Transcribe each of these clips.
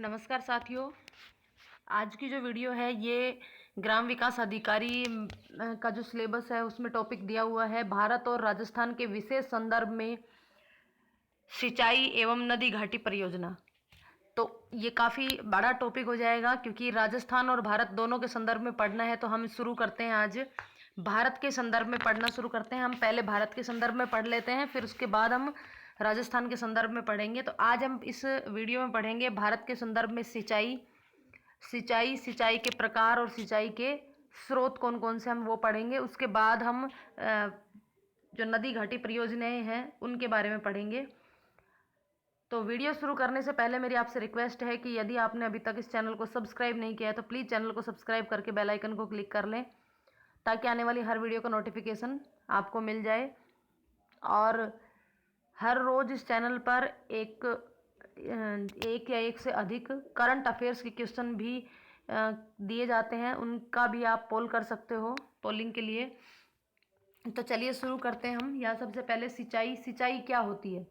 नमस्कार साथियों। आज की जो वीडियो है ये ग्राम विकास अधिकारी का जो सिलेबस है उसमें टॉपिक दिया हुआ है भारत और राजस्थान के विशेष संदर्भ में सिंचाई एवं नदी घाटी परियोजना। तो ये काफ़ी बड़ा टॉपिक हो जाएगा क्योंकि राजस्थान और भारत दोनों के संदर्भ में पढ़ना है। तो हम शुरू करते हैं, आज भारत के संदर्भ में पढ़ना शुरू करते हैं। हम पहले भारत के संदर्भ में पढ़ लेते हैं, फिर उसके बाद हम राजस्थान के संदर्भ में पढ़ेंगे। तो आज हम इस वीडियो में पढ़ेंगे भारत के संदर्भ में सिंचाई के प्रकार और सिंचाई के स्रोत कौन कौन से हम वो पढ़ेंगे। उसके बाद हम जो नदी घाटी परियोजनाएं हैं उनके बारे में पढ़ेंगे। तो वीडियो शुरू करने से पहले मेरी आपसे रिक्वेस्ट है कि यदि आपने अभी तक इस चैनल को सब्सक्राइब नहीं किया है तो प्लीज़ चैनल को सब्सक्राइब करके बेल आइकन को क्लिक कर लें ताकि आने वाली हर वीडियो का नोटिफिकेशन आपको मिल जाए। और हर रोज़ इस चैनल पर एक या एक से अधिक करंट अफेयर्स के क्वेश्चन भी दिए जाते हैं, उनका भी आप पोल कर सकते हो पोलिंग के लिए। तो चलिए शुरू करते हैं हम। यहाँ सबसे पहले सिंचाई क्या होती है।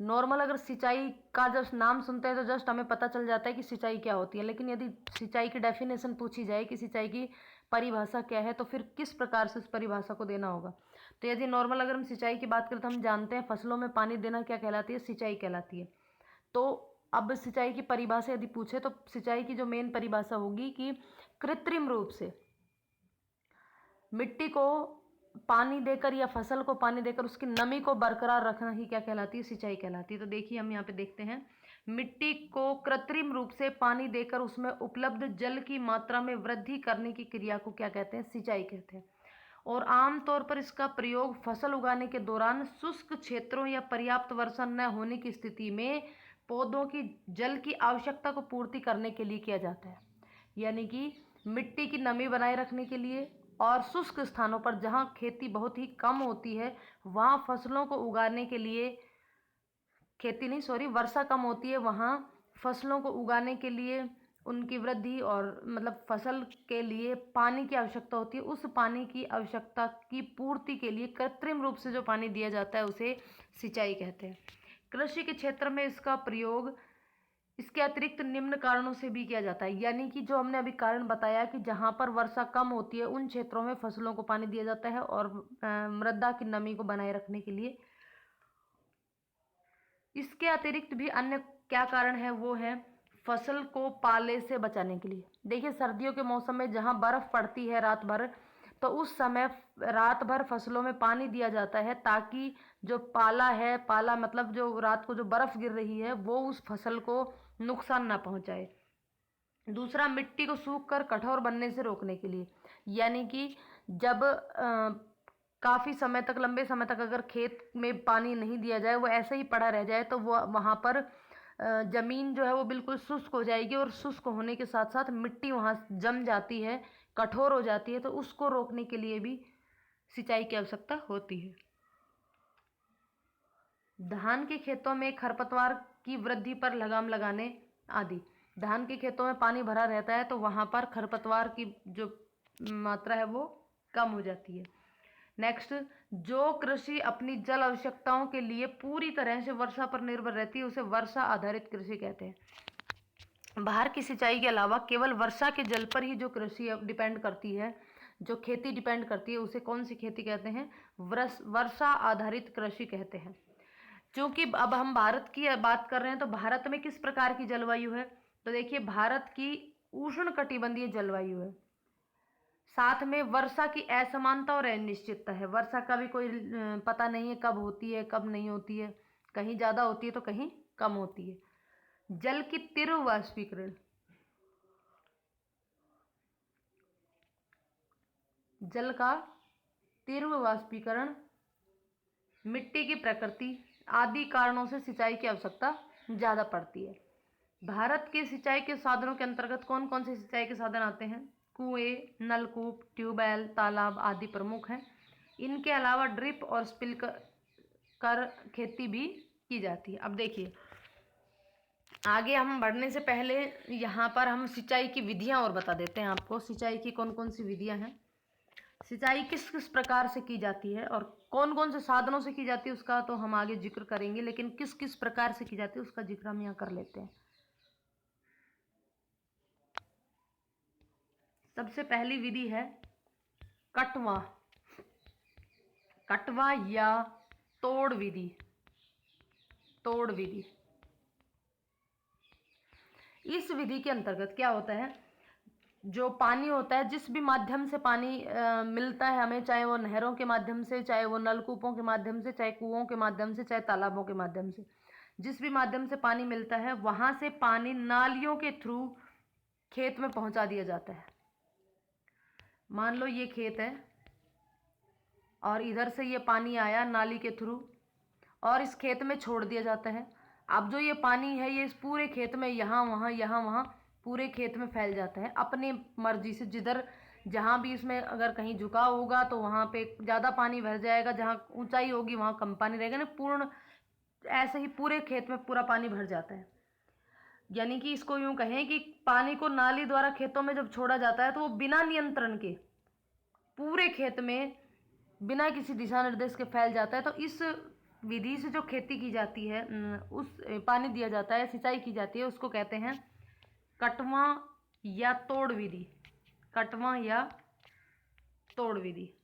नॉर्मल अगर सिंचाई का जब नाम सुनते हैं तो जस्ट हमें पता चल जाता है कि सिंचाई क्या होती है, लेकिन यदि सिंचाई की डेफिनेशन पूछी जाए कि सिंचाई की परिभाषा क्या है तो फिर किस प्रकार से उस परिभाषा को देना होगा। तो यदि नॉर्मल अगर हम सिंचाई की बात करें तो हम जानते हैं फसलों में पानी देना क्या कहलाती है, सिंचाई कहलाती है। तो अब सिंचाई की परिभाषा यदि पूछे तो सिंचाई की जो मेन परिभाषा होगी कि कृत्रिम रूप से मिट्टी को पानी देकर या फसल को पानी देकर उसकी नमी को बरकरार रखना ही क्या कहलाती है, सिंचाई कहलाती है। तो देखिए हम यहाँ पे देखते हैं, मिट्टी को कृत्रिम रूप से पानी देकर उसमें उपलब्ध जल की मात्रा में वृद्धि करने की क्रिया को क्या कहते हैं, सिंचाई कहते हैं। और आमतौर पर इसका प्रयोग फसल उगाने के दौरान शुष्क क्षेत्रों या पर्याप्त वर्षा न होने की स्थिति में पौधों की जल की आवश्यकता को पूर्ति करने के लिए किया जाता है। यानी कि मिट्टी की नमी बनाए रखने के लिए और शुष्क स्थानों पर जहाँ खेती बहुत ही कम होती है वहाँ फसलों को उगाने के लिए, वर्षा कम होती है वहाँ फसलों को उगाने के लिए उनकी वृद्धि और मतलब फसल के लिए पानी की आवश्यकता होती है। उस पानी की आवश्यकता की पूर्ति के लिए कृत्रिम रूप से जो पानी दिया जाता है उसे सिंचाई कहते हैं। कृषि के क्षेत्र में इसका प्रयोग इसके अतिरिक्त निम्न कारणों से भी किया जाता है। यानी कि जो हमने अभी कारण बताया कि जहाँ पर वर्षा कम होती है उन क्षेत्रों में फसलों को पानी दिया जाता है और मृदा की नमी को बनाए रखने के लिए। इसके अतिरिक्त भी अन्य क्या कारण है, वो है फसल को पाले से बचाने के लिए। देखिए सर्दियों के मौसम में जहाँ बर्फ़ पड़ती है रात भर, तो उस समय रात भर फसलों में पानी दिया जाता है ताकि जो पाला मतलब जो रात को जो बर्फ़ गिर रही है वो उस फसल को नुकसान ना पहुंचाए। दूसरा, मिट्टी को सूख कर कठोर बनने से रोकने के लिए। यानी कि जब काफ़ी समय तक, लंबे समय तक अगर खेत में पानी नहीं दिया जाए, वो ऐसे ही पड़ा रह जाए, तो वो वहाँ पर ज़मीन जो है वो बिल्कुल शुष्क हो जाएगी और शुष्क होने के साथ साथ मिट्टी वहाँ जम जाती है, कठोर हो जाती है। तो उसको रोकने के लिए भी सिंचाई की आवश्यकता होती है। धान के खेतों में खरपतवार की वृद्धि पर लगाम लगाने आदि। धान के खेतों में पानी भरा रहता है तो वहाँ पर खरपतवार की जो मात्रा है वो कम हो जाती है। नेक्स्ट, जो कृषि अपनी जल आवश्यकताओं के लिए पूरी तरह से वर्षा पर निर्भर रहती है उसे वर्षा आधारित कृषि कहते हैं। बाहर की सिंचाई के अलावा केवल वर्षा के जल पर ही जो कृषि डिपेंड करती है, जो खेती डिपेंड करती है, उसे कौन सी खेती कहते हैं, वर्षा आधारित कृषि कहते हैं। क्योंकि अब हम भारत की बात कर रहे हैं तो भारत में किस प्रकार की जलवायु है, तो देखिए भारत की उष्णकटिबंधीय जलवायु है। साथ में वर्षा की असमानता और अनिश्चितता है। वर्षा का भी कोई पता नहीं है कब होती है कब नहीं होती है, कहीं ज़्यादा होती है तो कहीं कम होती है। जल की तीव्र वाष्पीकरण, जल का तीव्र वाष्पीकरण, मिट्टी की प्रकृति आदि कारणों से सिंचाई की आवश्यकता ज़्यादा पड़ती है। भारत के सिंचाई के साधनों के अंतर्गत कौन कौन से सिंचाई के साधन आते हैं, कुएं, नलकूप, ट्यूबवेल, तालाब आदि प्रमुख हैं। इनके अलावा ड्रिप और स्प्रिंकलर खेती भी की जाती है। अब देखिए आगे हम बढ़ने से पहले यहाँ पर हम सिंचाई की विधियाँ और बता देते हैं आपको। सिंचाई की कौन कौन सी विधियाँ हैं, सिंचाई किस किस प्रकार से की जाती है और कौन कौन से साधनों से की जाती है उसका तो हम आगे जिक्र करेंगे, लेकिन किस किस प्रकार से की जाती है उसका जिक्र हम यहाँ कर लेते हैं। सबसे पहली विधि है कटवा, कटवा या तोड़ विधि, तोड़ विधि। इस विधि के अंतर्गत क्या होता है, जो पानी होता है, जिस भी माध्यम से पानी मिलता है हमें, चाहे वो नहरों के माध्यम से, चाहे वो नलकूपों के माध्यम से, चाहे कुओं के माध्यम से, चाहे तालाबों के माध्यम से, जिस भी माध्यम से पानी मिलता है वहाँ से पानी नालियों के थ्रू खेत में पहुँचा दिया जाता है। मान लो ये खेत है और इधर से ये पानी आया नाली के थ्रू और इस खेत में छोड़ दिया जाता है। अब जो ये पानी है ये इस पूरे खेत में यहाँ वहाँ पूरे खेत में फैल जाता है अपने मर्जी से। जिधर जहाँ भी इसमें अगर कहीं झुकाव होगा तो वहाँ पे ज़्यादा पानी भर जाएगा, जहाँ ऊंचाई होगी वहाँ कम पानी रहेगा, ना पूर्ण ऐसे ही पूरे खेत में पूरा पानी भर जाता है। यानी कि इसको यूँ कहें कि पानी को नाली द्वारा खेतों में जब छोड़ा जाता है तो वो बिना नियंत्रण के पूरे खेत में बिना किसी दिशा निर्देश के फैल जाता है। तो इस विधि से जो खेती की जाती है, उस पानी दिया जाता है, सिंचाई की जाती है, उसको कहते हैं कटवा या तोड़ विधि, कटवा या तोड़ विधि।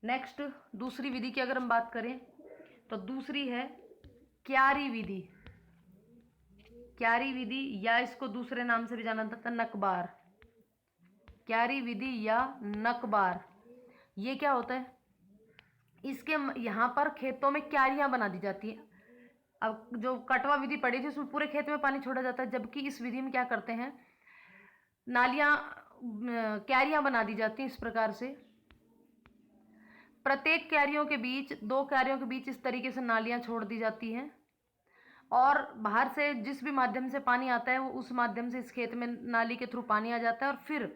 नेक्स्ट दूसरी विधि की अगर हम बात करें तो दूसरी है क्यारी विधि, क्यारी विधि या इसको दूसरे नाम से भी जाना जाता है नकबार, क्यारी विधि या नकबार। ये क्या होता है, इसके यहाँ पर खेतों में क्यारियाँ बना दी जाती हैं। अब जो कटवा विधि पड़ी थी उसमें पूरे खेत में पानी छोड़ा जाता है, जबकि इस विधि में क्या करते हैं, नालियाँ क्यारियाँ बना दी जाती हैं। इस प्रकार से प्रत्येक क्यारियों के बीच, दो क्यारियों के बीच इस तरीके से नालियाँ छोड़ दी जाती हैं और बाहर से जिस भी माध्यम से पानी आता है वो उस माध्यम से इस खेत में नाली के थ्रू पानी आ जाता है और फिर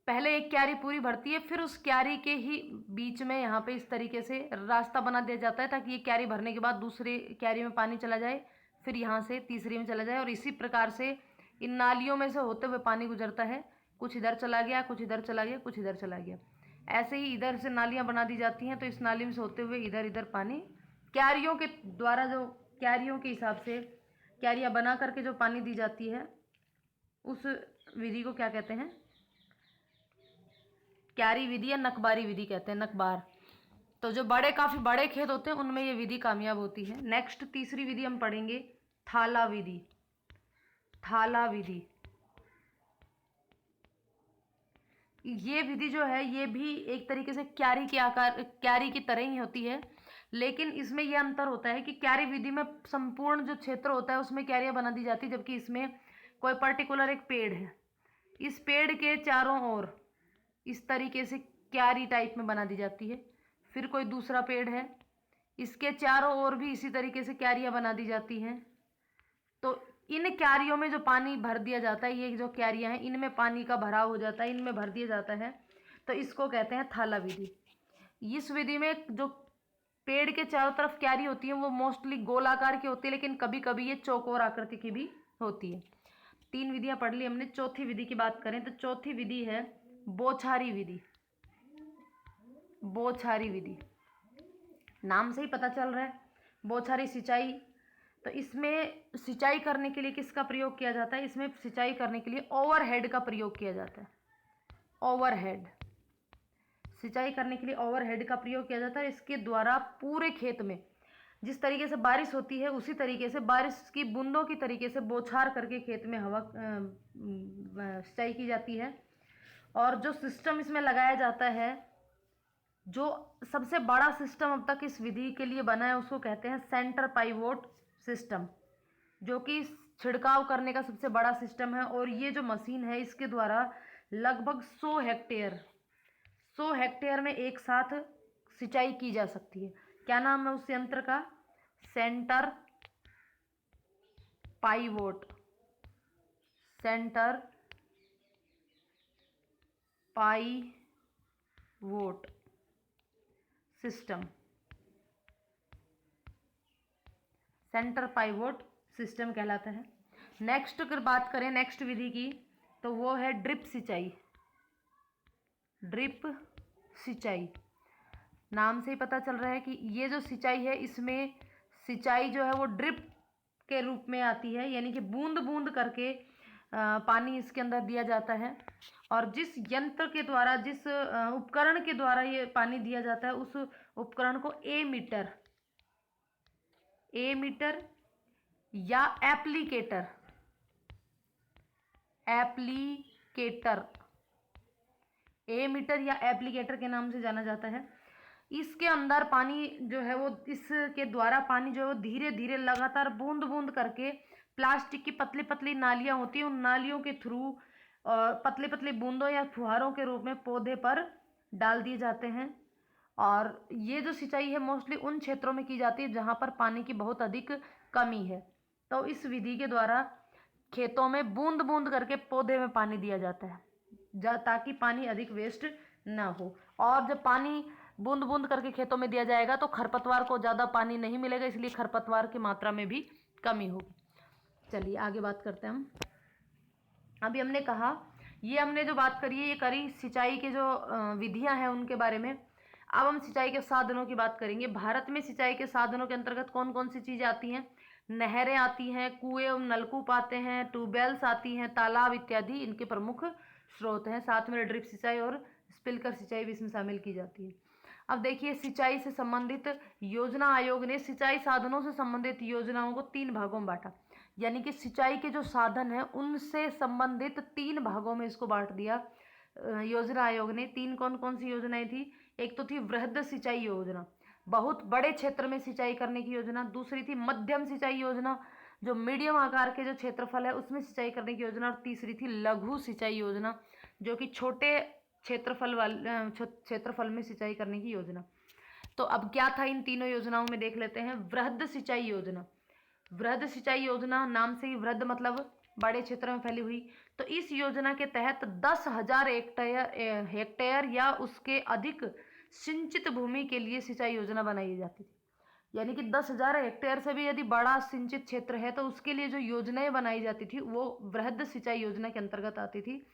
पहले एक क्यारी पूरी भरती है, फिर उस क्यारी के ही बीच में यहाँ पे इस तरीके से रास्ता बना दिया जाता है ताकि ये क्यारी भरने के बाद दूसरे क्यारी में पानी चला जाए, फिर यहाँ से तीसरी में चला जाए और इसी प्रकार से इन नालियों में से होते हुए पानी गुजरता है। कुछ इधर चला गया, कुछ इधर चला गया, कुछ इधर चला गया, ऐसे ही इधर से नालियाँ बना दी जाती हैं। तो इस नाली में से होते हुए इधर इधर पानी क्यारियों के द्वारा, जो क्यारियों के हिसाब से क्यारियाँ बना करके जो पानी दी जाती है, उस विधि को क्या कहते हैं, क्यारी विधि या नकबारी विधि कहते हैं, नकबार। तो जो काफ़ी बड़े खेत होते हैं उनमें ये विधि कामयाब होती है। नेक्स्ट तीसरी विधि हम पढ़ेंगे थाला विधि, थाला विधि। ये विधि जो है ये भी एक तरीके से क्यारी के आकार, क्यारी की तरह ही होती है, लेकिन इसमें यह अंतर होता है कि क्यारी विधि में संपूर्ण जो क्षेत्र होता है उसमें क्यारियाँ बना दी जाती है, जबकि इसमें कोई पर्टिकुलर एक पेड़ है, इस पेड़ के चारों ओर इस तरीके से क्यारी टाइप में बना दी जाती है। फिर कोई दूसरा पेड़ है, इसके चारों ओर भी इसी तरीके से क्यारियाँ बना दी जाती हैं। तो इन क्यारियों में जो पानी भर दिया जाता है, ये जो क्यारियाँ हैं इनमें पानी का भराव हो जाता है, इनमें भर दिया जाता है, तो इसको कहते हैं थाला विधि। इस विधि में जो पेड़ के चारों तरफ क्यारी होती है वो मोस्टली गोलाकार की होती है, लेकिन कभी कभी ये चौकोर आकृति की भी होती है। 3 विधियाँ पढ़ ली हमने। चौथी विधि की बात करें तो चौथी विधि है बौछारी विधि, बौछारी विधि। नाम से ही पता चल रहा है बौछारी सिंचाई। तो इसमें सिंचाई करने के लिए किसका प्रयोग किया जाता है, इसमें सिंचाई करने के लिए ओवरहेड का प्रयोग किया जाता है। ओवरहेड, सिंचाई करने के लिए ओवरहेड का प्रयोग किया जाता है। इसके द्वारा पूरे खेत में जिस तरीके से बारिश होती है उसी तरीके से बारिश की बूंदों की तरीके से बौछार करके खेत में हवा सिंचाई की जाती है। और जो सिस्टम इसमें लगाया जाता है, जो सबसे बड़ा सिस्टम अब तक इस विधि के लिए बना है, उसको कहते हैं सेंटर पाइवोट सिस्टम, जो कि छिड़काव करने का सबसे बड़ा सिस्टम है। और ये जो मशीन है इसके द्वारा लगभग 100 हेक्टेयर में एक साथ सिंचाई की जा सकती है। क्या नाम है उस यंत्र का, centre pivot, centre pivot system, centre pivot system कहलाता है। नेक्स्ट अगर बात करें नेक्स्ट विधि की तो वो है ड्रिप सिंचाई, ड्रिप सिंचाई। नाम से ही पता चल रहा है कि ये जो सिंचाई है इसमें सिंचाई जो है वो ड्रिप के रूप में आती है, यानी कि बूंद बूंद करके पानी इसके अंदर दिया जाता है। और जिस यंत्र के द्वारा, जिस उपकरण के द्वारा ये पानी दिया जाता है, उस उपकरण को एमीटर या एप्लीकेटर एमीटर या एप्लीकेटर के नाम से जाना जाता है। इसके अंदर पानी जो है वो, इसके द्वारा पानी जो है वो धीरे धीरे लगातार बूंद बूंद करके प्लास्टिक की पतली पतली नालियां होती हैं, उन नालियों के थ्रू पतली पतली बूंदों या फुहारों के रूप में पौधे पर डाल दिए जाते हैं। और ये जो सिंचाई है मोस्टली उन क्षेत्रों में की जाती है जहाँ पर पानी की बहुत अधिक कमी है। तो इस विधि के द्वारा खेतों में बूंद बूंद करके पौधे में पानी दिया जाता है, ताकि पानी अधिक वेस्ट ना हो। और जब पानी बूंद बूंद करके खेतों में दिया जाएगा तो खरपतवार को ज़्यादा पानी नहीं मिलेगा, इसलिए खरपतवार की मात्रा में भी कमी होगी। चलिए आगे बात करते हैं हम। अभी हमने कहा, ये हमने जो बात करी है ये करी सिंचाई के जो विधियां हैं उनके बारे में। अब हम सिंचाई के साधनों की बात करेंगे। भारत में सिंचाई के साधनों के अंतर्गत कौन कौन सी चीज़ें आती हैं? नहरें आती हैं, कुएं और नलकूप आते हैं, ट्यूबवेल्स आती हैं, तालाब इत्यादि इनके प्रमुख स्रोत हैं। साथ में ड्रिप सिंचाई और स्प्रिंकलर सिंचाई भी इसमें शामिल की जाती है। अब देखिए, सिंचाई से संबंधित योजना आयोग ने सिंचाई साधनों से संबंधित योजनाओं को 3 भागों में बांटा। यानी कि सिंचाई के जो साधन हैं उनसे संबंधित 3 भागों में इसको बांट दिया योजना आयोग ने। 3 कौन कौन सी योजनाएं थी? एक तो थी वृहद सिंचाई योजना, बहुत बड़े क्षेत्र में सिंचाई करने की योजना। दूसरी थी मध्यम सिंचाई योजना, जो मीडियम आकार के जो क्षेत्रफल है उसमें सिंचाई करने की योजना। और तीसरी थी लघु सिंचाई योजना, जो कि छोटे क्षेत्रफल में सिंचाई करने की योजना। तो अब क्या था इन तीनों योजनाओं में, देख लेते हैं। वृहद सिंचाई योजना, वृहद सिंचाई योजना नाम से ही वृहद मतलब बड़े क्षेत्र में फैली हुई। तो इस योजना के तहत 10,000 हेक्टेयर या उसके अधिक सिंचित भूमि के लिए सिंचाई योजना बनाई जाती थी। यानी कि 10,000 हेक्टेयर से भी यदि बड़ा सिंचित क्षेत्र है तो उसके लिए जो योजनाएं बनाई जाती थी वो वृहद सिंचाई योजना के अंतर्गत आती थी।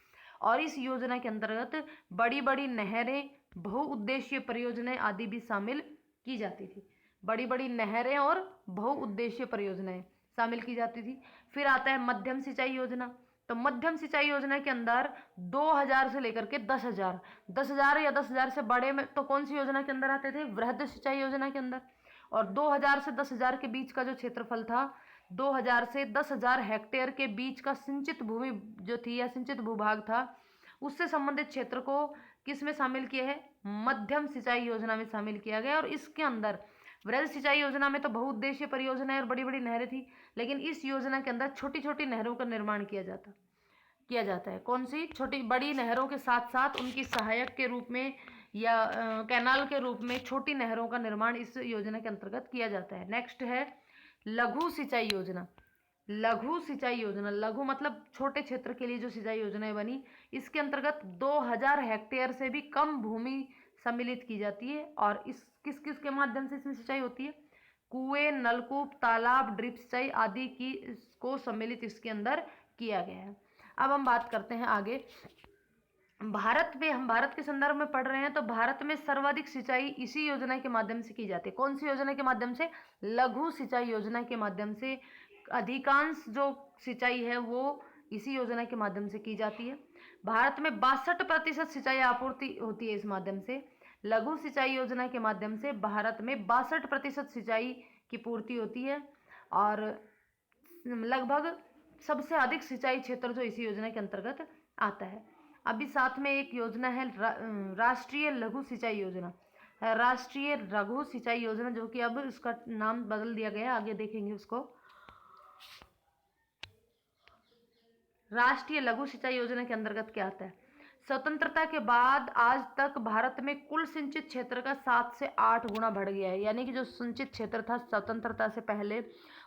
और इस योजना के अंतर्गत बड़ी बड़ी नहरें, बहुउद्देशीय परियोजनाएं आदि भी शामिल की जाती थी। बड़ी बड़ी नहरें और बहुउद्देशीय परियोजनाएं शामिल की जाती थी। फिर आता है मध्यम सिंचाई योजना। तो मध्यम सिंचाई योजना के अंदर 2,000 से लेकर के 10,000 या 10,000 से बड़े में तो कौन सी योजना के अंदर आते थे? वृहद सिंचाई योजना के अंदर। और 2,000 से 10,000 के बीच का जो क्षेत्रफल था, 2,000 से 10,000 हेक्टेयर के बीच का सिंचित भूमि जो थी या सिंचित भूभाग था, उससे संबंधित क्षेत्र को किस में शामिल किया है? मध्यम सिंचाई योजना में शामिल किया गया। और इसके अंदर वृहद सिंचाई योजना में तो बहुउद्देशीय परियोजनाएं और बड़ी बड़ी नहरें थी, लेकिन इस योजना के अंदर छोटी छोटी नहरों का निर्माण किया जाता है। कौन सी? छोटी बड़ी नहरों के साथ साथ उनकी सहायक के रूप में या कैनाल के रूप में छोटी नहरों का निर्माण इस योजना के अंतर्गत किया जाता है। नेक्स्ट है लघु सिंचाई योजना। लघु सिंचाई योजना, लघु मतलब छोटे क्षेत्र के लिए जो सिंचाई योजनाएं बनी, इसके अंतर्गत 2,000 हेक्टेयर से भी कम भूमि सम्मिलित की जाती है। और इस किस किस के माध्यम से इसमें सिंचाई होती है? कुएं, नलकूप, तालाब, ड्रिप सिंचाई आदि की को सम्मिलित इसके अंदर किया गया है। अब हम बात करते हैं आगे। हम भारत के संदर्भ में पढ़ रहे हैं, तो भारत में सर्वाधिक सिंचाई इसी योजना के माध्यम से की जाती है। कौन सी योजना के माध्यम से? लघु सिंचाई योजना के माध्यम से अधिकांश जो सिंचाई है वो इसी योजना के माध्यम से की जाती है। भारत में 62% सिंचाई आपूर्ति होती है इस माध्यम से। लघु सिंचाई योजना के माध्यम से भारत में 62% सिंचाई की पूर्ति होती है। और लगभग सबसे अधिक सिंचाई क्षेत्र जो इसी योजना के अंतर्गत आता है। अभी साथ में एक योजना है राष्ट्रीय लघु सिंचाई योजना, राष्ट्रीय लघु सिंचाई योजना, जो कि अब इसका नाम बदल दिया गया है, आगे देखेंगे उसको। राष्ट्रीय लघु सिंचाई योजना के अंतर्गत क्या आता है? स्वतंत्रता के बाद आज तक भारत में कुल सिंचित क्षेत्र का 7 से 8 गुना बढ़ गया है। यानी कि जो सिंचित क्षेत्र था स्वतंत्रता से पहले,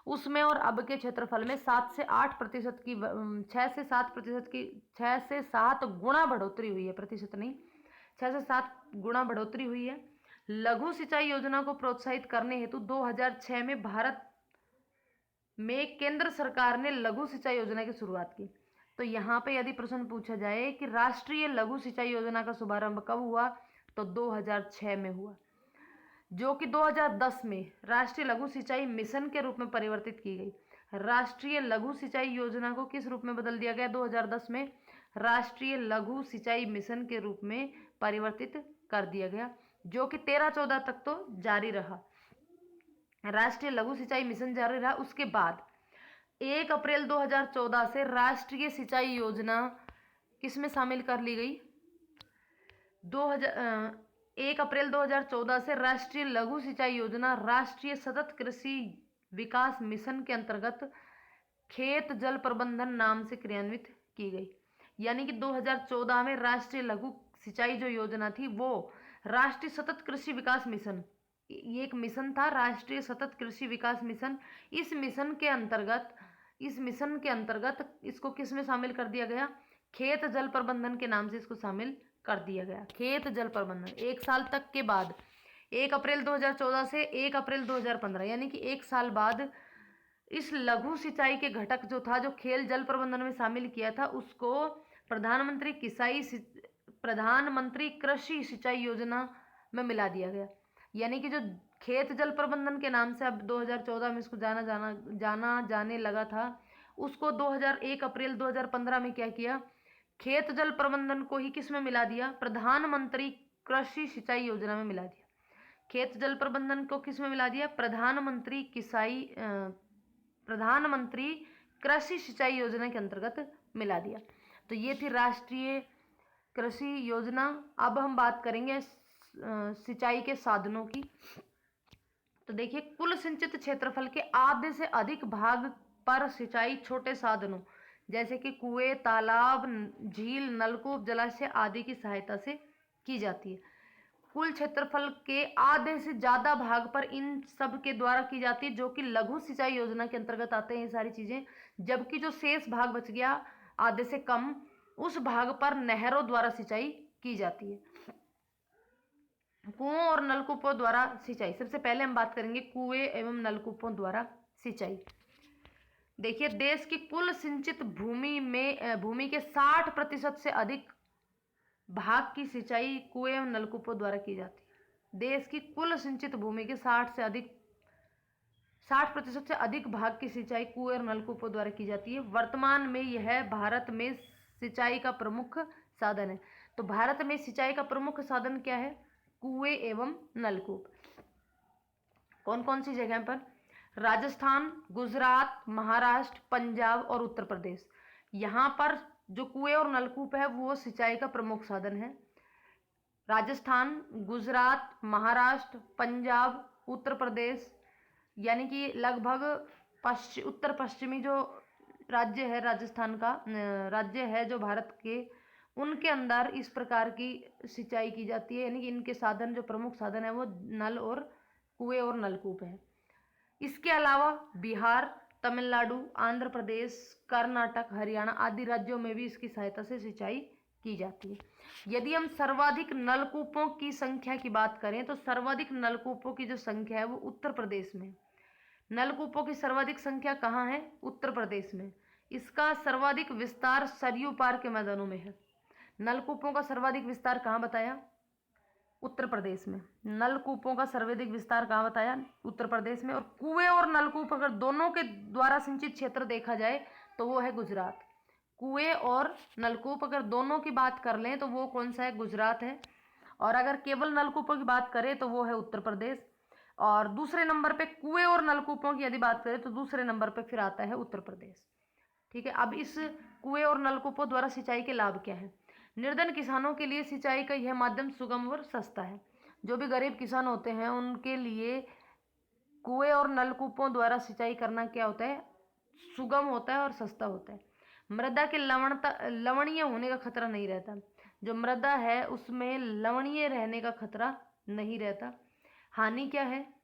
उसमें और अब के क्षेत्रफल में 7 से 8% की 6 से 7 गुना बढ़ोतरी हुई है। प्रतिशत नहीं, 6 से 7 गुना बढ़ोतरी हुई है। लघु सिंचाई योजना को प्रोत्साहित करने हेतु 2006 में भारत में केंद्र सरकार ने लघु सिंचाई योजना की शुरुआत की। तो यहाँ पे यदि प्रश्न पूछा जाए कि राष्ट्रीय लघु सिंचाई योजना का शुभारंभ कब हुआ, तो 2006 में हुआ, जो कि 2010 में राष्ट्रीय लघु सिंचाई मिशन के रूप में परिवर्तित की गई। राष्ट्रीय लघु सिंचाई योजना को किस रूप में बदल दिया गया? 2010 में राष्ट्रीय लघु सिंचाई मिशन के रूप में परिवर्तित कर दिया गया, जो कि 13-14 तक तो जारी रहा। राष्ट्रीय लघु सिंचाई मिशन जारी रहा। उसके बाद 1 अप्रैल 2014 से राष्ट्रीय सिंचाई योजना किस में शामिल कर ली गई? 1 अप्रैल 2014 से राष्ट्रीय लघु सिंचाई योजना राष्ट्रीय सतत कृषि विकास मिशन के अंतर्गत खेत जल प्रबंधन नाम से क्रियान्वित की गई। यानी कि 2014 में राष्ट्रीय लघु सिंचाई जो योजना थी वो राष्ट्रीय सतत कृषि विकास मिशन, ये एक मिशन था, राष्ट्रीय सतत कृषि विकास मिशन। इस मिशन के अंतर्गत इसको किस में शामिल कर दिया गया? खेत जल प्रबंधन के नाम से इसको शामिल कर दिया गया। खेत जल प्रबंधन 1 साल तक के बाद 1 अप्रैल 2014 से 1 अप्रैल 2015 यानी कि 1 साल बाद इस लघु सिंचाई के घटक जो था, जो खेल जल प्रबंधन में शामिल किया था, उसको प्रधानमंत्री कृषि सिंचाई योजना में मिला दिया गया। यानी कि जो खेत जल प्रबंधन के नाम से अब 2014 में इसको जाना जाने लगा था, उसको 1 अप्रैल 2015 में क्या किया? खेत जल प्रबंधन को ही किस में मिला दिया? प्रधानमंत्री कृषि सिंचाई योजना में मिला दिया। खेत जल प्रबंधन को किस में मिला दिया? प्रधानमंत्री कृषि सिंचाई योजना के अंतर्गत मिला दिया। तो ये थी राष्ट्रीय कृषि योजना। अब हम बात करेंगे सिंचाई के साधनों की। तो देखिए, कुल सिंचित क्षेत्रफल के आधे से अधिक भाग पर सिंचाई छोटे साधनों जैसे कि कुएं, तालाब, झील, नलकूप, जलाशय आदि की सहायता से की जाती है। कुल क्षेत्रफल के आधे से ज्यादा भाग पर इन सब के द्वारा की जाती है, जो कि लघु सिंचाई योजना के अंतर्गत आते हैं ये सारी चीजें। जबकि जो शेष भाग बच गया आधे से कम, उस भाग पर नहरों द्वारा सिंचाई की जाती है। कुओं और नलकूपों द्वारा सिंचाई। सबसे पहले हम बात करेंगे कुएं एवं नलकूपों द्वारा सिंचाई। देखिए, देश की कुल सिंचित भूमि के 60% से अधिक भाग की सिंचाई कुएं एवं नलकूपों द्वारा की जाती है। देश की कुल सिंचित भूमि के 60% से अधिक भाग की सिंचाई कुएं और नलकूपों द्वारा की जाती है। वर्तमान में यह भारत में सिंचाई का प्रमुख साधन है। तो भारत में सिंचाई का प्रमुख साधन क्या है? कुएं एवं नलकूप। कौन कौन सी जगह पर? राजस्थान, गुजरात, महाराष्ट्र, पंजाब और उत्तर प्रदेश। यहाँ पर जो कुएं और नलकूप है वो सिंचाई का प्रमुख साधन है। राजस्थान, गुजरात, महाराष्ट्र, पंजाब, उत्तर प्रदेश, यानी कि लगभग उत्तर पश्चिमी जो राज्य है, राजस्थान का राज्य है जो भारत के, उनके अंदर इस प्रकार की सिंचाई की जाती है। यानी कि इनके साधन, जो प्रमुख साधन है वो नल और कुएं और नलकूप है। इसके अलावा बिहार, तमिलनाडु, आंध्र प्रदेश, कर्नाटक, हरियाणा आदि राज्यों में भी इसकी सहायता से सिंचाई की जाती है। यदि हम सर्वाधिक नलकूपों की संख्या की बात करें तो सर्वाधिक नलकूपों की जो संख्या है वो उत्तर प्रदेश में। नलकूपों की सर्वाधिक संख्या कहाँ है? उत्तर प्रदेश में। इसका सर्वाधिक विस्तार सरयू पार के मैदानों में है। नलकूपों का सर्वाधिक विस्तार कहाँ बताया? उत्तर प्रदेश में। नलकूपों का सर्वाधिक विस्तार कहाँ बताया? उत्तर प्रदेश में। और कुएं और नलकूप अगर दोनों के द्वारा सिंचित क्षेत्र देखा जाए तो वो है गुजरात। कुएं और नलकूप अगर दोनों की बात कर लें तो वो कौन सा है? गुजरात है। और अगर केवल नलकूपों की बात करें तो वो है उत्तर प्रदेश। और दूसरे नंबर पे कुएं और नलकूपों की यदि बात करें तो दूसरे नंबर पे फिर आता है उत्तर प्रदेश। ठीक है। अब इस कुएं और नलकूपों द्वारा सिंचाई के लाभ क्या है? निर्धन किसानों के लिए सिंचाई का यह माध्यम सुगम और सस्ता है। जो भी गरीब किसान होते हैं उनके लिए कुएं और नलकूपों द्वारा सिंचाई करना क्या होता है? सुगम होता है और सस्ता होता है। मृदा के लवणीय होने का खतरा नहीं रहता। जो मृदा है उसमें लवणीय रहने का खतरा नहीं रहता। हानि क्या है?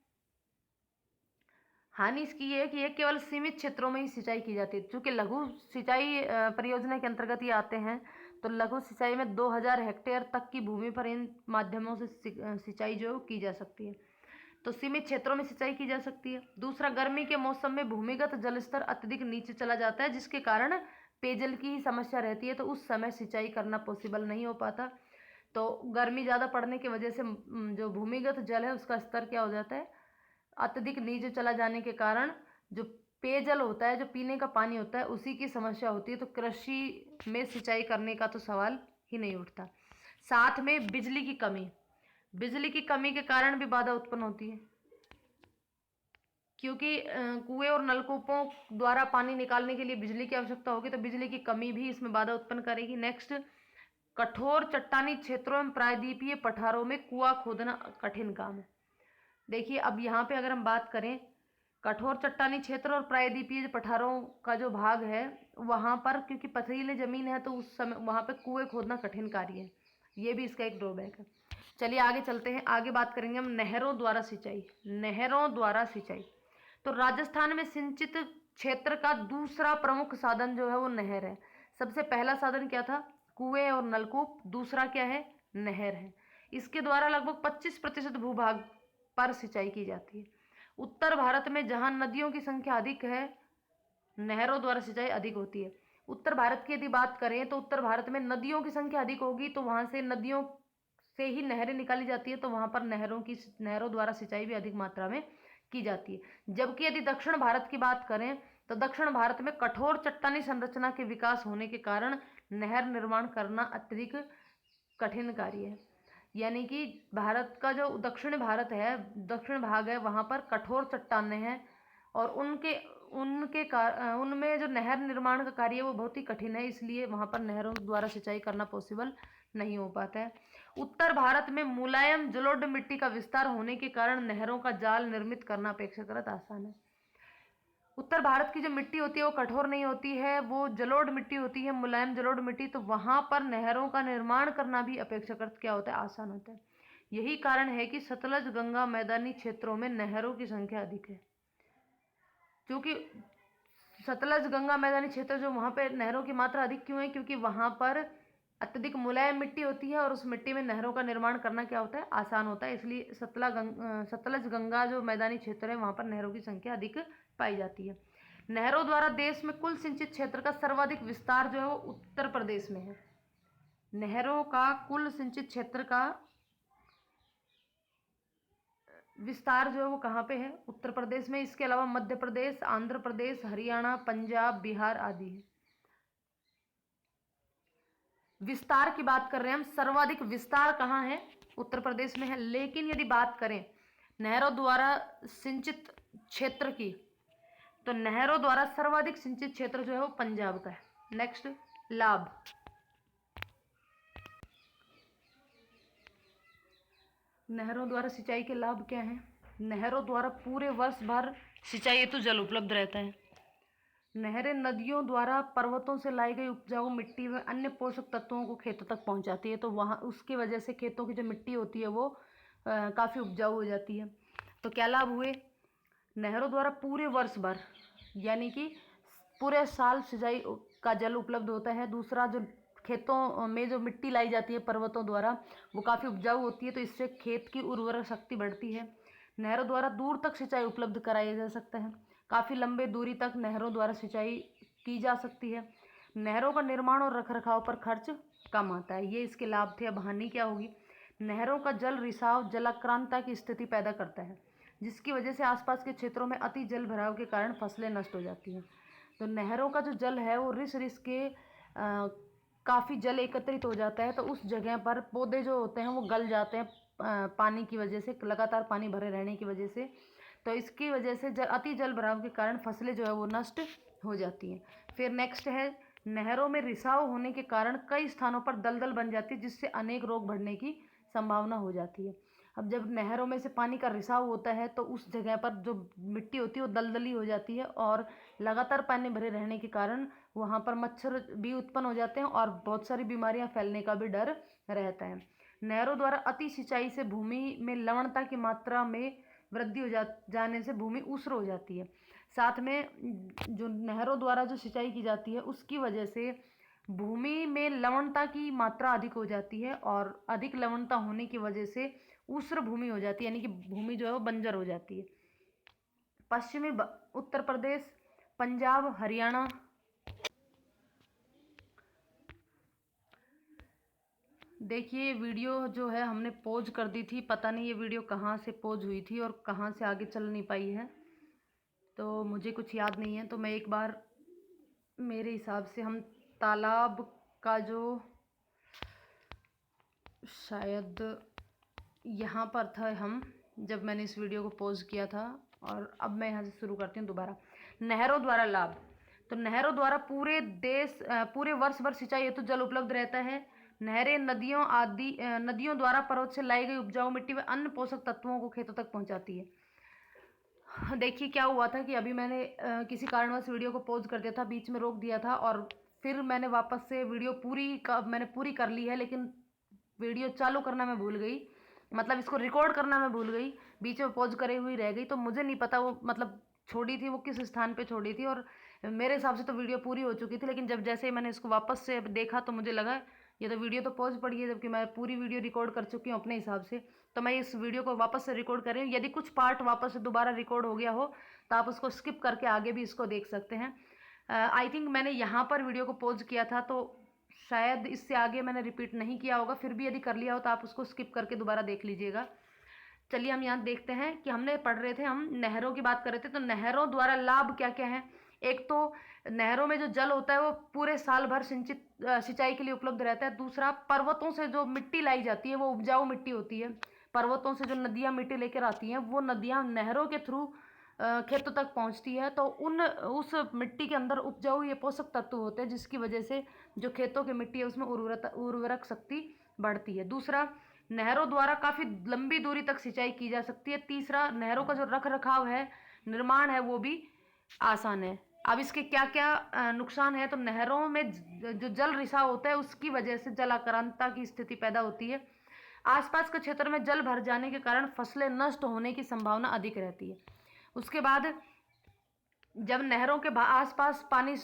हानि इसकी ये है कि ये केवल सीमित क्षेत्रों में ही सिंचाई की जाती है। चूँकि लघु सिंचाई परियोजना के अंतर्गत ये आते हैं, तो लघु सिंचाई में 2000 हेक्टेयर तक की भूमि पर इन माध्यमों से सिंचाई जो की जा सकती है। तो सीमित क्षेत्रों में सिंचाई की जा सकती है। दूसरा, गर्मी के मौसम में भूमिगत जल स्तर अत्यधिक नीचे चला जाता है, जिसके कारण पेयजल की ही समस्या रहती है। तो उस समय सिंचाई करना पॉसिबल नहीं हो पाता। तो गर्मी ज़्यादा पड़ने की वजह से जो भूमिगत जल है उसका स्तर क्या हो जाता है? अत्यधिक नीचे चला जाने के कारण जो पेयजल होता है, जो पीने का पानी होता है, उसी की समस्या होती है। तो कृषि में सिंचाई करने का तो सवाल ही नहीं उठता। साथ में बिजली की कमी, बिजली की कमी के कारण भी बाधा उत्पन्न होती है, क्योंकि कुएं और नलकूपों द्वारा पानी निकालने के लिए बिजली की आवश्यकता होगी, तो बिजली की कमी भी इसमें बाधा उत्पन्न करेगी। नेक्स्ट, कठोर चट्टानी क्षेत्रों एवं प्रायद्वीपीय पठारों में कुआं खोदना कठिन काम है। देखिए अब यहाँ पे अगर हम बात करें, कठोर चट्टानी क्षेत्र और प्रायद्वीपीय पठारों का जो भाग है, वहाँ पर क्योंकि पथरीली जमीन है, तो उस समय वहाँ पे कुएं खोदना कठिन कार्य है। ये भी इसका एक ड्रॉबैक है। चलिए आगे चलते हैं, आगे बात करेंगे हम नहरों द्वारा सिंचाई। नहरों द्वारा सिंचाई, तो राजस्थान में सिंचित क्षेत्र का दूसरा प्रमुख साधन जो है वो नहर है। सबसे पहला साधन क्या था? कुएं और नलकूप। दूसरा क्या है? नहर है। इसके द्वारा लगभग 25% भूभाग पर सिंचाई की जाती है। उत्तर भारत में जहां नदियों की संख्या अधिक है, नहरों द्वारा सिंचाई अधिक होती है। उत्तर भारत की यदि बात करें तो उत्तर भारत में नदियों की संख्या अधिक होगी, तो वहां से नदियों से ही नहरें निकाली जाती है, तो वहां पर नहरों द्वारा सिंचाई भी अधिक मात्रा में की जाती है। जबकि यदि दक्षिण भारत की बात करें तो दक्षिण भारत में कठोर चट्टानी संरचना के विकास होने के कारण नहर निर्माण करना अत्यधिक कठिन कार्य है। यानी कि भारत का जो दक्षिण भारत है, दक्षिण भाग है, वहाँ पर कठोर चट्टानें हैं और उनमें जो नहर निर्माण का कार्य है वो बहुत ही कठिन है, इसलिए वहाँ पर नहरों द्वारा सिंचाई करना पॉसिबल नहीं हो पाता है। उत्तर भारत में मुलायम जलोढ़ मिट्टी का विस्तार होने के कारण नहरों का जाल निर्मित करना अपेक्षाकृत आसान है। उत्तर भारत की जो मिट्टी होती है वो कठोर नहीं होती है, वो जलोढ़ मिट्टी होती है, मुलायम जलोढ़ मिट्टी, तो वहाँ पर नहरों का निर्माण करना भी अपेक्षाकृत क्या होता है? आसान होता है। यही कारण है कि सतलज गंगा मैदानी क्षेत्रों में नहरों की संख्या अधिक है। क्योंकि सतलज गंगा मैदानी क्षेत्र जो वहाँ पे नहरों की मात्रा अधिक क्यों है? क्योंकि वहाँ पर अत्यधिक मुलायम मिट्टी होती है और उस मिट्टी में नहरों का निर्माण करना क्या होता है? आसान होता है। इसलिए सतलज गंगा जो मैदानी क्षेत्र है वहाँ पर नहरों की संख्या अधिक पाई जाती है। नहरों द्वारा देश में कुल सिंचित क्षेत्र का सर्वाधिक विस्तार जो है वो उत्तर प्रदेश में है। नहरों का कुल सिंचित क्षेत्र का विस्तार जो है वो कहाँ पे है? उत्तर प्रदेश में। इसके अलावा मध्य प्रदेश, आंध्र प्रदेश, हरियाणा, पंजाब, बिहार आदि है। विस्तार की बात कर रहे हैं हम, सर्वाधिक विस्तार कहाँ है? उत्तर प्रदेश में है। लेकिन यदि बात करें नहरों द्वारा सिंचित क्षेत्र की, तो नहरों द्वारा सर्वाधिक सिंचित क्षेत्र जो है वो पंजाब का है। नेक्स्ट, लाभ। नहरों द्वारा सिंचाई के लाभ क्या हैं? नहरों द्वारा पूरे वर्ष भर सिंचाई हेतु जल उपलब्ध रहता है। नहरें नदियों द्वारा पर्वतों से लाई गई उपजाऊ मिट्टी व अन्य पोषक तत्वों को खेतों तक पहुंचाती है, तो वहाँ उसकी वजह से खेतों की जो मिट्टी होती है वो काफ़ी उपजाऊ हो जाती है। तो क्या लाभ हुए? नहरों द्वारा पूरे वर्ष भर यानी कि पूरे साल सिंचाई का जल उपलब्ध होता है। दूसरा, जो खेतों में जो मिट्टी लाई जाती है पर्वतों द्वारा वो काफ़ी उपजाऊ होती है, तो इससे खेत की उर्वरक शक्ति बढ़ती है। नहरों द्वारा दूर तक सिंचाई उपलब्ध कराया जा सकता है। काफ़ी लंबे दूरी तक नहरों द्वारा सिंचाई की जा सकती है। नहरों का निर्माण और रखरखाव पर खर्च कम आता है। ये इसके लाभ थे। अब हानि क्या होगी? नहरों का जल रिसाव जलाक्रांता की स्थिति पैदा करता है, जिसकी वजह से आसपास के क्षेत्रों में अति जल भराव के कारण फसलें नष्ट हो जाती हैं। तो नहरों का जो जल है वो रिस के काफ़ी जल एकत्रित हो जाता है, तो उस जगह पर पौधे जो होते हैं वो गल जाते हैं पानी की वजह से, लगातार पानी भरे रहने की वजह से। तो इसकी वजह से अति जल भराव के कारण फसलें जो है वो नष्ट हो जाती हैं। फिर नेक्स्ट है, नहरों में रिसाव होने के कारण कई स्थानों पर दलदल बन जाती है, जिससे अनेक रोग बढ़ने की संभावना हो जाती है। अब जब नहरों में से पानी का रिसाव होता है तो उस जगह पर जो मिट्टी होती है वो दलदली हो जाती है और लगातार पानी भरे रहने के कारण वहाँ पर मच्छर भी उत्पन्न हो जाते हैं और बहुत सारी बीमारियाँ फैलने का भी डर रहता है। नहरों द्वारा अति सिंचाई से भूमि में लवणता की मात्रा में वृद्धि हो जाने से भूमि ऊसर हो जाती है। साथ में जो नहरों द्वारा जो सिंचाई की जाती है उसकी वजह से भूमि में लवणता की मात्रा अधिक हो जाती है और अधिक लवणता होने की वजह से ऊसर भूमि हो जाती है, यानी कि भूमि जो है वो बंजर हो जाती है। पश्चिमी उत्तर प्रदेश, पंजाब, हरियाणा, देखिए वीडियो जो है हमने पॉज कर दी थी, पता नहीं ये वीडियो कहाँ से पॉज हुई थी और कहाँ से आगे चल नहीं पाई है। तो मुझे कुछ याद नहीं है, तो मैं एक बार मेरे हिसाब से हम तालाब का जो शायद यहाँ पर था, हम जब मैंने इस वीडियो को पॉज किया था, और अब मैं यहाँ से शुरू करती हूँ दोबारा। नहरों द्वारा लाभ। तो नहरों द्वारा पूरे वर्ष भर सिंचाई हेतु जल उपलब्ध रहता है। नहरें नदियों द्वारा पर्वत से लाई गई उपजाऊ मिट्टी व अन्य पोषक तत्वों को खेतों तक पहुँचाती है। देखिए क्या हुआ था कि अभी मैंने किसी कारणवश वीडियो को पॉज कर दिया था, बीच में रोक दिया था, और फिर मैंने वापस से वीडियो मैंने पूरी कर ली है, लेकिन वीडियो चालू करना मैं भूल गई, मतलब इसको रिकॉर्ड करना मैं भूल गई, बीच में पॉज करे हुई रह गई। तो मुझे नहीं पता वो मतलब छोड़ी थी वो किस स्थान पे छोड़ी थी, और मेरे हिसाब से तो वीडियो पूरी हो चुकी थी, लेकिन जब जैसे ही मैंने इसको वापस से देखा तो मुझे लगा ये तो वीडियो तो पॉज पड़ी है, जबकि मैं पूरी वीडियो रिकॉर्ड कर चुकी हूँ अपने हिसाब से। तो मैं इस वीडियो को वापस से रिकॉर्ड कर रही हूँ। यदि कुछ पार्ट वापस से दोबारा रिकॉर्ड हो गया हो तो आप उसको स्किप करके आगे भी इसको देख सकते हैं। आई थिंक मैंने यहाँ पर वीडियो को पॉज किया था, तो शायद इससे आगे मैंने रिपीट नहीं किया होगा, फिर भी यदि कर लिया हो तो आप उसको स्किप करके दोबारा देख लीजिएगा। चलिए हम यहाँ देखते हैं कि हमने पढ़ रहे थे, हम नहरों की बात कर रहे थे। तो नहरों द्वारा लाभ क्या क्या है। एक तो नहरों में जो जल होता है वो पूरे साल भर सिंचाई के लिए उपलब्ध रहता है। दूसरा, पर्वतों से जो मिट्टी लाई जाती है वो उपजाऊ मिट्टी होती है। पर्वतों से जो नदियाँ मिट्टी लेकर आती हैं वो नदियाँ नहरों के थ्रू खेतों तक पहुंचती है, तो उस मिट्टी के अंदर उपजाऊ ये पोषक तत्व होते हैं, जिसकी वजह से जो खेतों की मिट्टी है उसमें उर्वरक शक्ति बढ़ती है। दूसरा, नहरों द्वारा काफ़ी लंबी दूरी तक सिंचाई की जा सकती है। तीसरा, नहरों का जो रख रखाव है, निर्माण है, वो भी आसान है। अब इसके क्या क्या नुकसान है। तो नहरों में जो जल रिसाव होता है उसकी वजह से जल आक्रांता की स्थिति पैदा होती है। आसपास के क्षेत्र में जल भर जाने के कारण फसलें नष्ट होने की संभावना अधिक रहती है। उसके बाद जब नहरों के आसपास पानी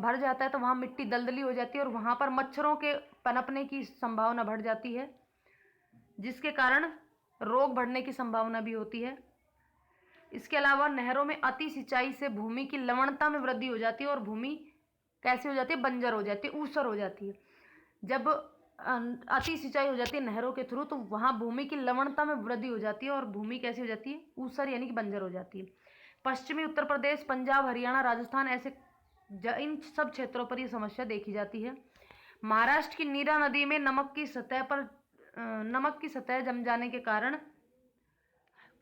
भर जाता है तो वहाँ मिट्टी दलदली हो जाती है, और वहाँ पर मच्छरों के पनपने की संभावना बढ़ जाती है, जिसके कारण रोग बढ़ने की संभावना भी होती है। इसके अलावा नहरों में अति सिंचाई से भूमि की लवणता में वृद्धि हो जाती है, और भूमि कैसे हो जाती है, बंजर हो जाती है, ऊसर हो जाती है। जब अति सिंचाई हो जाती है नहरों के थ्रू तो वहाँ भूमि की लवणता में वृद्धि हो जाती है, और भूमि कैसी हो जाती है, ऊसर यानी कि बंजर हो जाती है। पश्चिमी उत्तर प्रदेश, पंजाब, हरियाणा, राजस्थान, ऐसे इन सब क्षेत्रों पर यह समस्या देखी जाती है। महाराष्ट्र की नीरा नदी में नमक की सतह जम जाने के कारण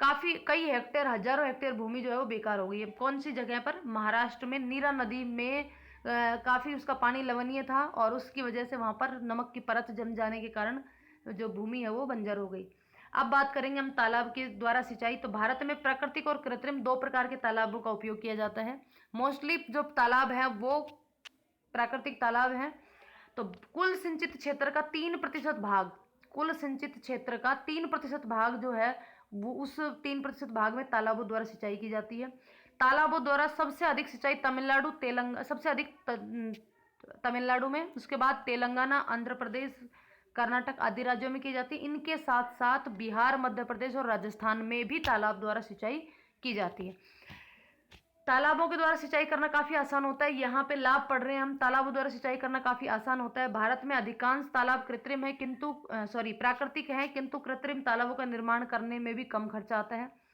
कई हेक्टेयर, हजारों हेक्टेयर भूमि जो है वो बेकार हो गई है। कौन सी जगह पर, महाराष्ट्र में नीरा नदी में काफ़ी उसका पानी लवणीय था, और उसकी वजह से वहाँ पर नमक की परत जम जाने के कारण जो भूमि है वो बंजर हो गई। अब बात करेंगे हम तालाब के द्वारा सिंचाई। तो भारत में प्राकृतिक और कृत्रिम दो प्रकार के तालाबों का उपयोग किया जाता है। मोस्टली जो तालाब है वो प्राकृतिक तालाब हैं। तो कुल सिंचित क्षेत्र का 3% भाग, कुल सिंचित क्षेत्र का 3% भाग जो है वो उस 3% भाग में तालाबों द्वारा सिंचाई की जाती है। तालाबों द्वारा सबसे अधिक सिंचाई तमिलनाडु में, उसके बाद तेलंगाना, आंध्र प्रदेश, कर्नाटक आदि राज्यों में की जाती है। इनके साथ साथ बिहार, मध्य प्रदेश और राजस्थान में भी तालाब द्वारा सिंचाई की जाती है। तालाबों के द्वारा सिंचाई करना काफ़ी आसान होता है। यहाँ पे लाभ पढ़ रहे हैं हम, तालाबों द्वारा सिंचाई करना काफ़ी आसान होता है। भारत में अधिकांश तालाब प्राकृतिक हैं, किंतु कृत्रिम तालाबों का निर्माण करने में भी कम खर्चा आता है।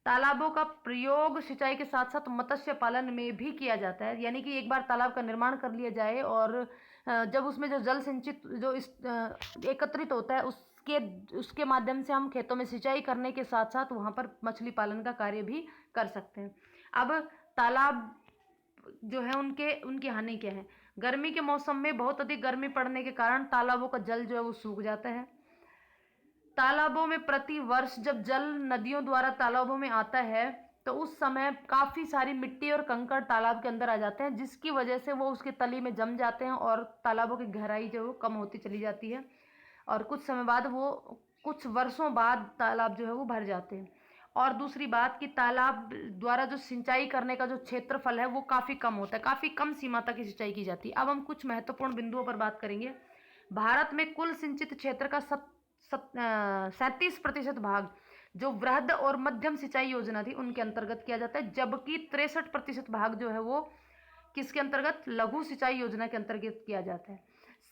तालाबों का प्रयोग सिंचाई के साथ साथ मत्स्य पालन में भी किया जाता है, यानी कि एक बार तालाब का निर्माण कर लिया जाए और जब उसमें जो जल सिंचित जो एकत्रित होता है उसके माध्यम से हम खेतों में सिंचाई करने के साथ साथ वहाँ पर मछली पालन का कार्य भी कर सकते हैं। अब तालाब जो है उनकी हानि क्या है। गर्मी के मौसम में बहुत अधिक गर्मी पड़ने के कारण तालाबों का जल जो है वो सूख जाता है। तालाबों में प्रति वर्ष जब जल नदियों द्वारा तालाबों में आता है तो उस समय काफ़ी सारी मिट्टी और कंकड़ तालाब के अंदर आ जाते हैं, जिसकी वजह से वो उसके तली में जम जाते हैं और तालाबों की गहराई जो है वो कम होती चली जाती है, और कुछ वर्षों बाद तालाब जो है वो भर जाते हैं। और दूसरी बात कि तालाब द्वारा जो सिंचाई करने का जो क्षेत्रफल है वो काफ़ी कम होता है, काफ़ी कम सीमा तक की सिंचाई की जाती है। अब हम कुछ महत्वपूर्ण बिंदुओं पर बात करेंगे। भारत में कुल सिंचित क्षेत्र का 37% भाग जो वृहद और मध्यम सिंचाई योजना थी उनके अंतर्गत किया जाता है, जबकि 63% भाग जो है वो किसके अंतर्गत, लघु सिंचाई योजना के अंतर्गत किया जाता है।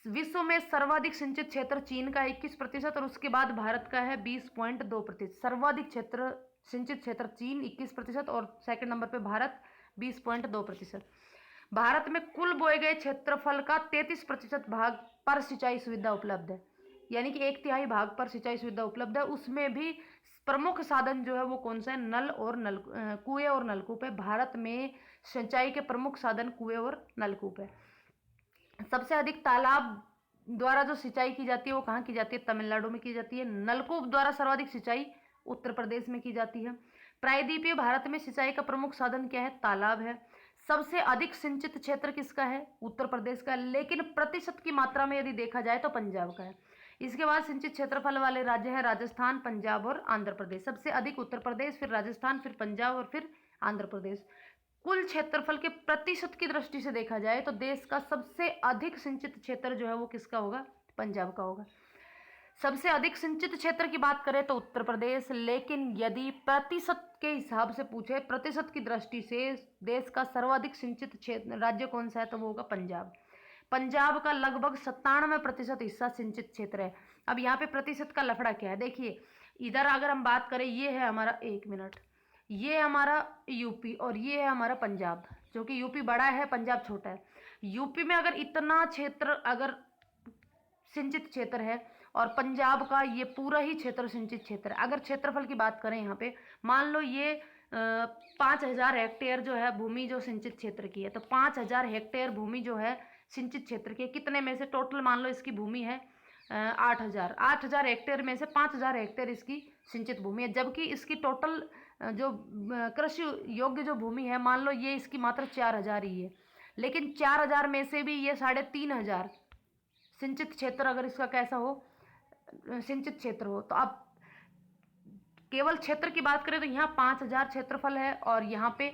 विश्व में सर्वाधिक सिंचित क्षेत्र चीन का 21% और उसके बाद भारत का है 20.2%। सर्वाधिक क्षेत्र सिंचित क्षेत्र चीन 21% और सेकंड नंबर पे भारत 20.2%। भारत में कुल बोए गए क्षेत्रफल का 33% भाग पर सिंचाई सुविधा उपलब्ध है, यानी कि 1/3 भाग पर सिंचाई सुविधा उपलब्ध है। उसमें भी प्रमुख साधन जो है वो कौन सा है? कुएं और नलकूप है। भारत में सिंचाई के प्रमुख साधन कुएं और नलकूप है। सबसे अधिक तालाब द्वारा जो सिंचाई की जाती है वो कहाँ की जाती है? तमिलनाडु में की जाती है। नलकूप द्वारा सर्वाधिक सिंचाई उत्तर प्रदेश में की जाती है। प्रायद्वीपीय भारत में सिंचाई का प्रमुख साधन क्या है? तालाब है। सबसे अधिक सिंचित क्षेत्र किसका है? उत्तर प्रदेश का, लेकिन प्रतिशत की मात्रा में यदि देखा जाए तो पंजाब का है। इसके बाद सिंचित क्षेत्रफल वाले राज्य है राजस्थान, पंजाब और आंध्र प्रदेश। सबसे अधिक उत्तर प्रदेश, फिर राजस्थान, फिर पंजाब और फिर आंध्र प्रदेश। कुल क्षेत्रफल के प्रतिशत की दृष्टि से देखा जाए तो देश का सबसे अधिक सिंचित क्षेत्र जो है वो किसका होगा? पंजाब का होगा। सबसे अधिक सिंचित क्षेत्र की बात करें तो उत्तर प्रदेश, लेकिन यदि प्रतिशत के हिसाब से पूछे, प्रतिशत की दृष्टि से देश का सर्वाधिक सिंचित क्षेत्र राज्य कौन सा है तो वो होगा पंजाब। पंजाब का लगभग 97% हिस्सा सिंचित क्षेत्र है। अब यहाँ पे प्रतिशत का लफड़ा क्या है? देखिए, इधर अगर हम बात करें, ये है हमारा, 1 मिनट, ये हमारा यूपी और ये है हमारा पंजाब, जो कि यूपी बड़ा है, पंजाब छोटा है। यूपी में अगर इतना क्षेत्र अगर सिंचित क्षेत्र है और पंजाब का ये पूरा ही क्षेत्र सिंचित क्षेत्र है। अगर क्षेत्रफल की बात करें यहाँ पे, मान लो ये 5000 हेक्टेयर जो है भूमि जो सिंचित क्षेत्र की है, तो 5000 हेक्टेयर भूमि जो है सिंचित क्षेत्र की, कितने में से टोटल मान लो इसकी भूमि है 8000 हेक्टेयर में से 5000 हेक्टेयर इसकी सिंचित भूमि है, जबकि इसकी टोटल जो कृषि योग्य जो भूमि है, मान लो ये इसकी मात्र 4000 ही है, लेकिन 4000 में से भी ये 3500 सिंचित क्षेत्र अगर इसका कैसा हो, सिंचित क्षेत्र हो, तो अब केवल क्षेत्र की बात करें तो यहाँ 5000 क्षेत्रफल है और यहाँ पे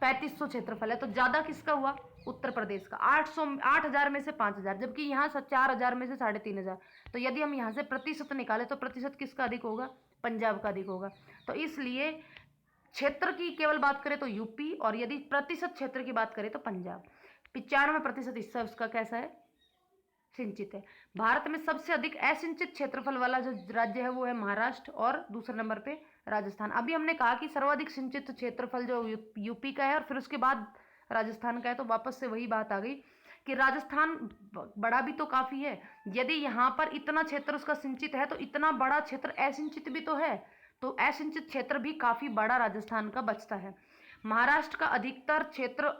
3500 क्षेत्रफल है, तो ज़्यादा किसका हुआ? उत्तर प्रदेश का। 8000 में से 5000, जबकि यहाँ 4000 में से 3500। तो यदि हम यहाँ से प्रतिशत निकालें तो प्रतिशत किसका अधिक होगा? पंजाब का अधिक होगा। तो इसलिए क्षेत्र की केवल बात करें तो यूपी, और यदि प्रतिशत क्षेत्र की बात करें तो पंजाब। 95% हिस्सा उसका कैसा है? सिंचित है। भारत में सबसे अधिक असिंचित क्षेत्रफल वाला जो राज्य है वो है महाराष्ट्र और दूसरे नंबर पे राजस्थान। अभी हमने कहा कि सर्वाधिक सिंचित क्षेत्रफल जो यूपी का है और फिर उसके बाद राजस्थान का है, तो वापस से वही बात आ गई कि राजस्थान बड़ा भी तो काफ़ी है। यदि यहाँ पर इतना क्षेत्र उसका सिंचित है तो इतना बड़ा क्षेत्र असिंचित भी तो है, तो असिंचित क्षेत्र भी काफ़ी बड़ा राजस्थान का बचता है। महाराष्ट्र का अधिकतर क्षेत्र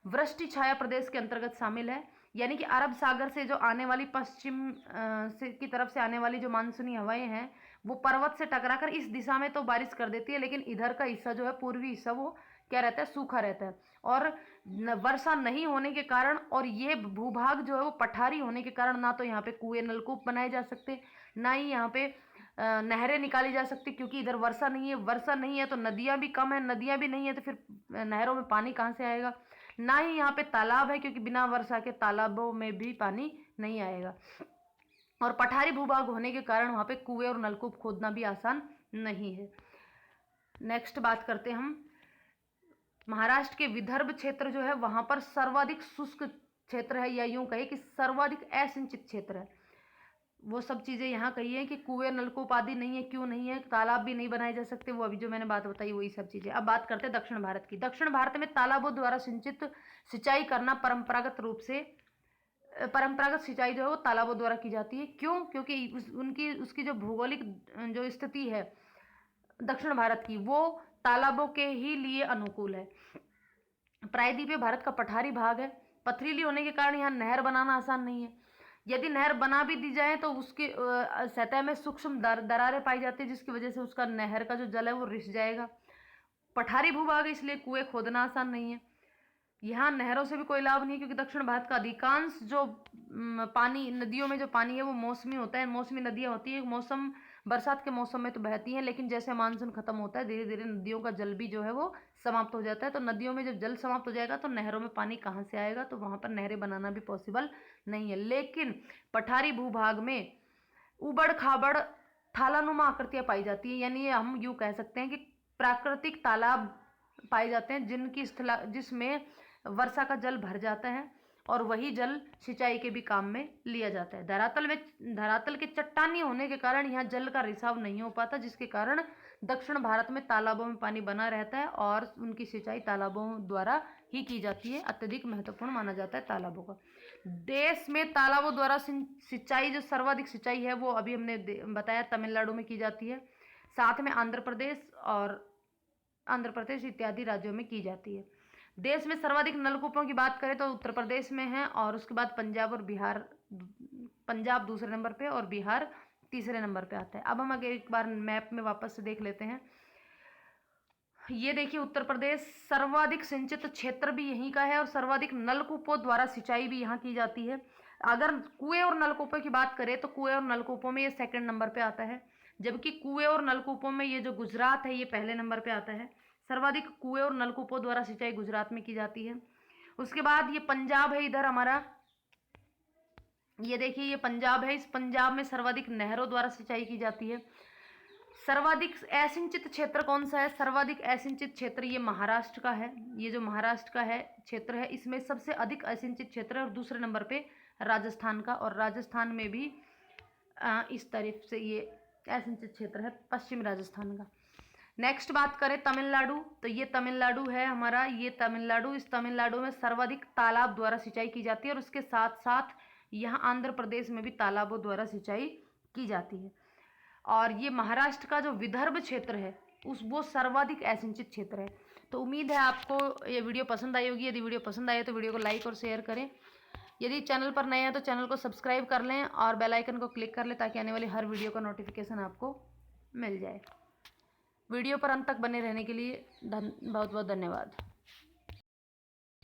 वृष्टि छाया प्रदेश के अंतर्गत शामिल है, यानी कि अरब सागर से जो आने वाली पश्चिम की तरफ से आने वाली जो मानसूनी हवाएं हैं वो पर्वत से टकराकर इस दिशा में तो बारिश कर देती है, लेकिन इधर का हिस्सा जो है, पूर्वी हिस्सा, वो क्या रहता है? सूखा रहता है। और वर्षा नहीं होने के कारण और ये भूभाग जो है वो पठारी होने के कारण ना तो यहाँ पे कुएं नलकूप बनाए जा सकते, ना ही यहाँ पे नहरें निकाली जा सकती, क्योंकि इधर वर्षा नहीं है। वर्षा नहीं है तो नदियाँ भी कम है, नदियाँ भी नहीं है तो फिर नहरों में पानी कहाँ से आएगा? ना ही यहाँ पे तालाब है, क्योंकि बिना वर्षा के तालाबों में भी पानी नहीं आएगा। और पठारी भूभाग होने के कारण वहाँ पे कुएं और नलकूप खोदना भी आसान नहीं है। नेक्स्ट बात करते हैं हम महाराष्ट्र के विदर्भ क्षेत्र जो है वहाँ पर सर्वाधिक शुष्क क्षेत्र है, या यूँ कहे कि सर्वाधिक असिंचित क्षेत्र है। वो सब चीज़ें यहाँ कही है कि कुएं नलकूप आदि नहीं है, क्यों नहीं है, तालाब भी नहीं बनाए जा सकते, वो अभी जो मैंने बात बताई वही सब चीज़ें। अब बात करते हैं दक्षिण भारत की। दक्षिण भारत में तालाबों द्वारा सिंचाई करना परंपरागत रूप से परंपरागत सिंचाई जो है वो तालाबों द्वारा की जाती है। क्यों? क्योंकि उसकी जो भौगोलिक जो स्थिति है दक्षिण भारत की, वो तालाबों के ही लिए अनुकूल है। प्रायद्वीपीय भारत का पठारी भाग है, पथरीली होने के कारण यहाँ नहर बनाना आसान नहीं है। यदि नहर बना भी दी जाए तो उसकी सतह में सूक्ष्म दरारें पाई जाती है, जिसकी वजह से उसका नहर का जो जल है वो रिस जाएगा। पठारी भूभाग है, इसलिए कुएं खोदना आसान नहीं है। यहाँ नहरों से भी कोई लाभ नहीं, क्योंकि दक्षिण भारत का अधिकांश जो पानी, नदियों में जो पानी है वो मौसमी होता है। मौसमी नदियाँ होती है, बरसात के मौसम में तो बहती हैं, लेकिन जैसे मानसून खत्म होता है धीरे धीरे नदियों का जल भी जो है वो समाप्त हो जाता है। तो नदियों में जब जल समाप्त हो जाएगा तो नहरों में पानी कहाँ से आएगा? तो वहाँ पर नहरें बनाना भी पॉसिबल नहीं है। लेकिन पठारी भूभाग में उबड़ खाबड़ थालानुमा आकृतियाँ पाई जाती है, यानी हम यूँ कह सकते हैं कि प्राकृतिक तालाब पाए जाते हैं जिसमें वर्षा का जल भर जाता है और वही जल सिंचाई के भी काम में लिया जाता है। धरातल के चट्टानी होने के कारण यहाँ जल का रिसाव नहीं हो पाता, जिसके कारण दक्षिण भारत में तालाबों में पानी बना रहता है और उनकी सिंचाई तालाबों द्वारा ही की जाती है। अत्यधिक महत्वपूर्ण माना जाता है तालाबों का। देश में तालाबों द्वारा सिंचाई, जो सर्वाधिक सिंचाई है वो अभी हमने बताया तमिलनाडु में की जाती है, साथ में आंध्र प्रदेश इत्यादि राज्यों में की जाती है। देश में सर्वाधिक नलकूपों की बात करें तो उत्तर प्रदेश में है, और उसके बाद पंजाब दूसरे नंबर पे और बिहार तीसरे नंबर पे आता है। अब हम अगर एक बार मैप में वापस से देख लेते हैं, ये देखिए उत्तर प्रदेश सर्वाधिक सिंचित क्षेत्र भी यहीं का है और सर्वाधिक नलकूपों द्वारा सिंचाई भी यहाँ की जाती है। अगर कुएं और नलकूपों की बात करें तो कुएं और नलकूपों में ये सेकंड नंबर पे आता है, जबकि कुएं और नलकूपों में ये जो गुजरात है ये पहले नंबर पे आता है। सर्वाधिक कुएं और नलकूपों द्वारा सिंचाई गुजरात में की जाती है। उसके बाद ये पंजाब है, इधर हमारा ये देखिए ये पंजाब है, इस पंजाब में सर्वाधिक नहरों द्वारा सिंचाई की जाती है। सर्वाधिक असिंचित क्षेत्र कौन सा है? सर्वाधिक असिंचित क्षेत्र ये महाराष्ट्र का है। ये जो महाराष्ट्र का है क्षेत्र है, इसमें सबसे अधिक असिंचित क्षेत्र है और दूसरे नंबर पे राजस्थान का, और राजस्थान में भी इस तरफ से ये असिंचित क्षेत्र है, पश्चिम राजस्थान का। नेक्स्ट बात करें तमिलनाडु, तो ये तमिलनाडु है हमारा, ये तमिलनाडु, इस तमिलनाडु में सर्वाधिक तालाब द्वारा सिंचाई की जाती है और उसके साथ साथ यहाँ आंध्र प्रदेश में भी तालाबों द्वारा सिंचाई की जाती है। और ये महाराष्ट्र का जो विदर्भ क्षेत्र है वो सर्वाधिक असिंचित क्षेत्र है। तो उम्मीद है आपको ये वीडियो पसंद आई होगी। यदि वीडियो पसंद आए तो वीडियो को लाइक और शेयर करें। यदि चैनल पर नए हैं तो चैनल को सब्सक्राइब कर लें और बेल आइकन को क्लिक कर लें ताकि आने वाली हर वीडियो का नोटिफिकेशन आपको मिल जाए। वीडियो पर अंत तक बने रहने के लिए बहुत बहुत धन्यवाद।